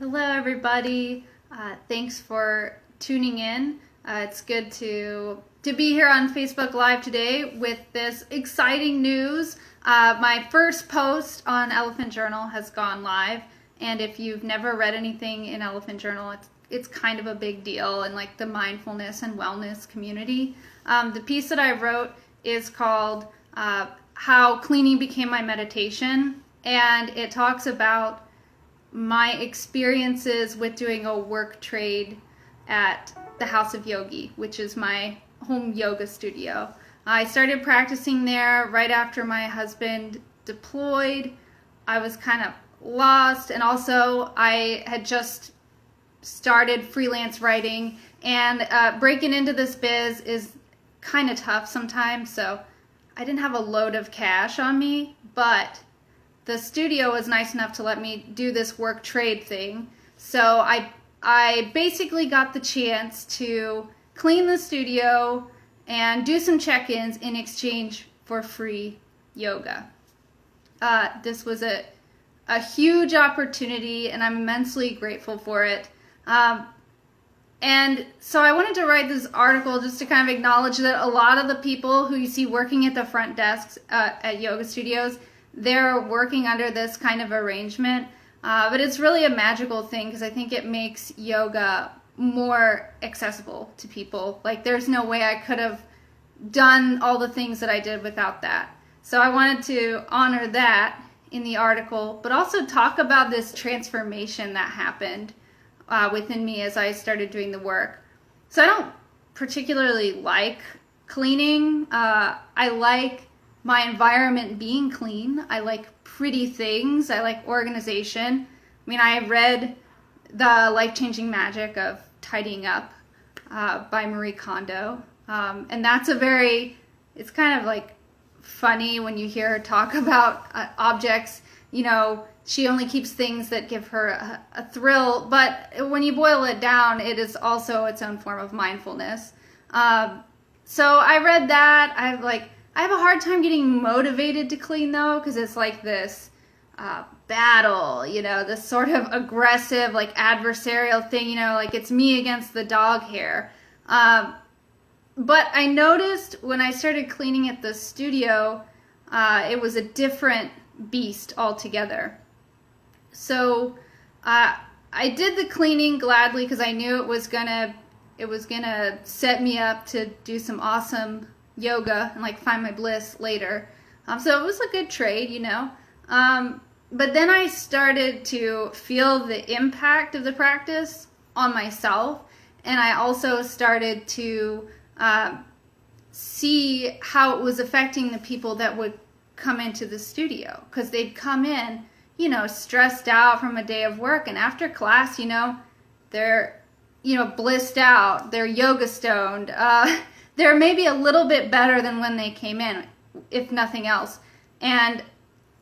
Hello, everybody. Thanks for tuning in. It's good to be here on Facebook Live today with this exciting news. My first post on Elephant Journal has gone live, and if you've never read anything in Elephant Journal, it's kind of a big deal in like the mindfulness and wellness community. The piece that I wrote is called "How Cleaning Became My Meditation," and it talks about my experiences with doing a work trade at the House of Yogi, which is my home yoga studio. I started practicing there right after my husband deployed. I was kind of lost, and also I had just started freelance writing, and breaking into this biz is kind of tough sometimes, so I didn't have a load of cash on me, but the studio was nice enough to let me do this work trade thing. So I basically got the chance to clean the studio and do some check-ins in exchange for free yoga. This was a huge opportunity, and I'm immensely grateful for it. And so I wanted to write this article just to kind of acknowledge that a lot of the people who you see working at the front desks at yoga studios, they're working under this kind of arrangement, but it's really a magical thing because I think it makes yoga more accessible to people. Like, there's no way I could have done all the things that I did without that. So I wanted to honor that in the article, but also talk about this transformation that happened within me as I started doing the work. So I don't particularly like cleaning. I like my environment being clean. I like pretty things. I like organization. I mean, I read The Life-Changing Magic of Tidying Up by Marie Kondo. And that's it's kind of like funny when you hear her talk about objects. You know, she only keeps things that give her a thrill, but when you boil it down, it is also its own form of mindfulness. So I read that. I have a hard time getting motivated to clean, though, because it's like this battle, this sort of aggressive, like adversarial thing, like it's me against the dog hair. But I noticed when I started cleaning at the studio, it was a different beast altogether. So I did the cleaning gladly because I knew it was gonna set me up to do some awesome yoga and like find my bliss later. So it was a good trade, but then I started to feel the impact of the practice on myself, and I also started to see how it was affecting the people that would come into the studio, because they'd come in, stressed out from a day of work, and after class, they're blissed out, they're yoga stoned, they're maybe a little bit better than when they came in, if nothing else. And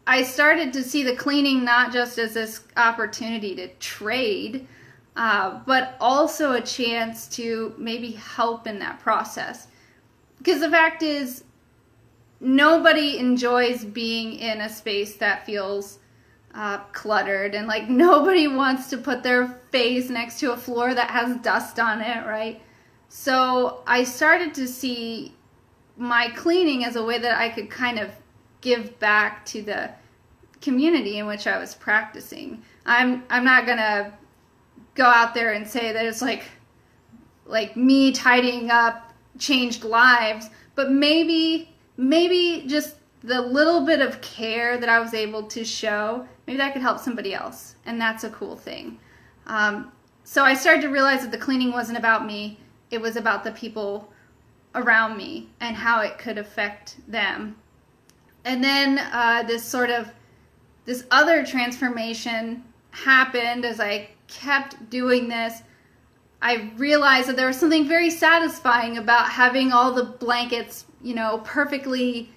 I started to see the cleaning not just as this opportunity to trade, but also a chance to maybe help in that process. Because the fact is, nobody enjoys being in a space that feels cluttered, and like nobody wants to put their face next to a floor that has dust on it, right? So I started to see my cleaning as a way that I could kind of give back to the community in which I was practicing. I'm not gonna go out there and say that it's like me tidying up changed lives, but maybe just the little bit of care that I was able to show, maybe that could help somebody else, and that's a cool thing. So I started to realize that the cleaning wasn't about me. It was about the people around me and how it could affect them. And then this other transformation happened as I kept doing this. I realized that there was something very satisfying about having all the blankets, perfectly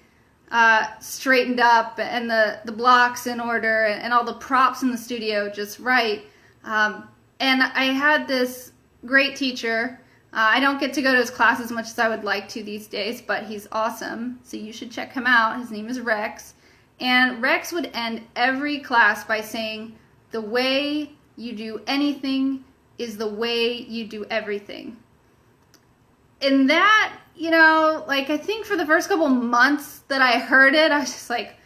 straightened up, and the blocks in order, and all the props in the studio just right. And I had this great teacher. I don't get to go to his class as much as I would like to these days, but he's awesome, so you should check him out. His name is Rex. And Rex would end every class by saying, "The way you do anything is the way you do everything. And that, like, I think for the first couple months that I heard it, I was just like,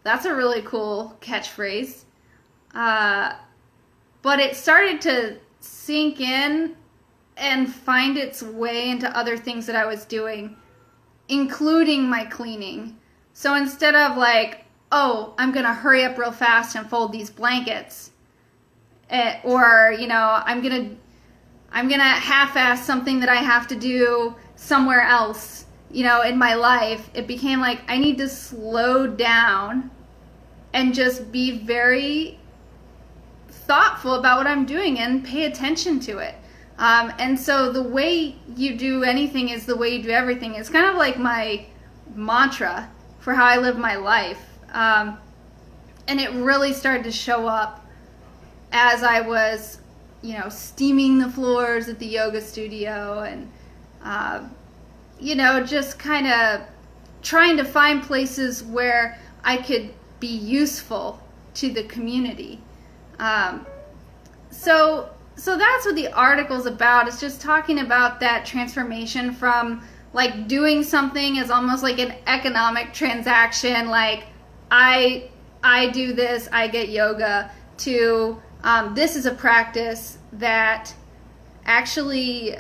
that's a really cool catchphrase. But it started to sink in and find its way into other things that I was doing, including my cleaning. So instead of like, oh, I'm going to hurry up real fast and fold these blankets, or, I'm going to half-ass something that I have to do somewhere else, in my life, it became like I need to slow down and just be very thoughtful about what I'm doing and pay attention to it. And so the way you do anything is the way you do everything. It's kind of like my mantra for how I live my life. And it really started to show up as I was, steaming the floors at the yoga studio and, just kind of trying to find places where I could be useful to the community. So that's what the article's about. It's just talking about that transformation from like doing something as almost like an economic transaction, like I do this, I get yoga, to this is a practice that actually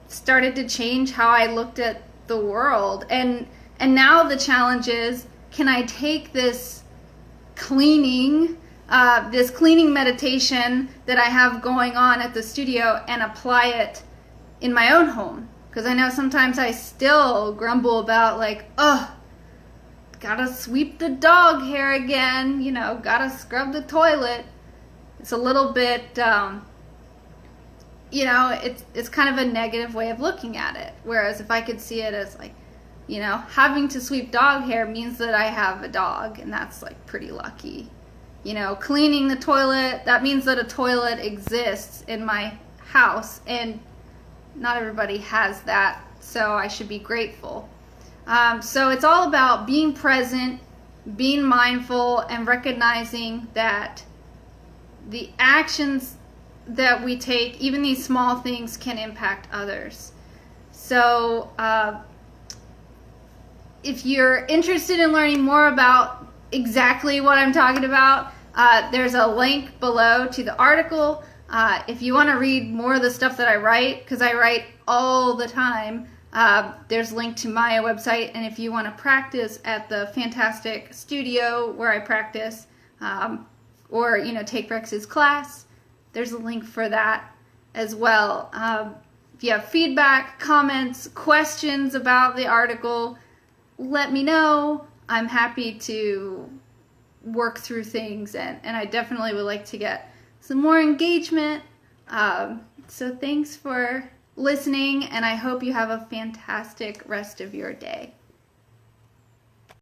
started to change how I looked at the world. And now the challenge is, can I take this cleaning meditation that I have going on at the studio and apply it in my own home? Because I know sometimes I still grumble about like, oh, gotta sweep the dog hair again, gotta scrub the toilet. It's a little bit, it's kind of a negative way of looking at it. Whereas if I could see it as like, having to sweep dog hair means that I have a dog, and that's like pretty lucky. Cleaning the toilet, that means that a toilet exists in my house, and not everybody has that, so I should be grateful. So it's all about being present, being mindful, and recognizing that the actions that we take, even these small things, can impact others. So if you're interested in learning more about exactly what I'm talking about, there's a link below to the article. If you want to read more of the stuff that I write, because I write all the time, there's a link to my website. And if you want to practice at the fantastic studio where I practice, or take Rex's class, there's a link for that as well. If you have feedback, comments, questions about the article, let me know. I'm happy to work through things, and I definitely would like to get some more engagement. So thanks for listening, and I hope you have a fantastic rest of your day.